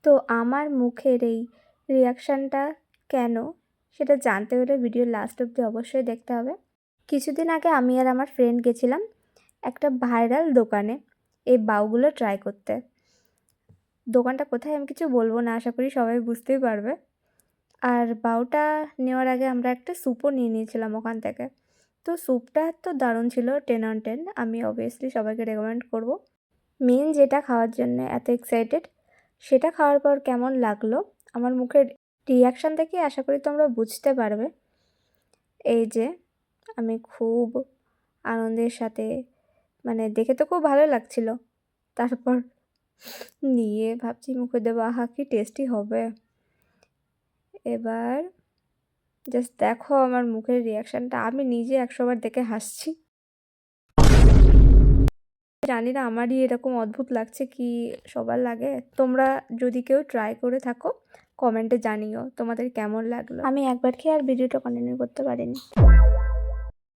তো আমার মুখের এই রিয়াকশানটা কেন সেটা জানতে হলে ভিডিও লাস্ট অবধি অবশ্যই দেখতে হবে। কিছুদিন আগে আমি আর আমার ফ্রেন্ড গেছিলাম একটা ভাইরাল দোকানে এই বাউগুলো ট্রাই করতে। দোকানটা কোথায় আমি কিছু বলবো না, আশা করি সবাই বুঝতেই পারবে। আর বাউটা নেওয়ার আগে আমরা একটা স্যুপও নিয়ে নিয়েছিলাম ওখান থেকে। তো স্যুপটা তো দারুণ ছিল, 10 on 10। আমি অবভিয়াসলি সবাইকে রেকমেন্ড করব। মেন যেটা খাওয়ার জন্য এত এক্সাইটেড, সেটা খাওয়ার পর কেমন লাগলো আমার মুখের রিয়াকশান থেকে আশা করি তোমরা বুঝতে পারবে। এই যে আমি খুব আনন্দের সাথে, মানে দেখে তো খুব ভালো লাগছিল, তারপর নিয়ে ভাবছি মুখে দেবো, আহা কি টেস্টি হবে। এবার জাস্ট দেখো আমার মুখের রিয়াকশানটা, আমি নিজে 100 বার দেখে হাসছি। জানি না আমারই এরকম অদ্ভুত লাগছে কি সবার লাগে। তোমরা যদি কেউ ট্রাই করে থাকো কমেন্টে জানিও তোমাদের কেমন লাগলো। আমি একবার খেয়ে আর ভিডিওটা কন্টিনিউ করতে পারিনি।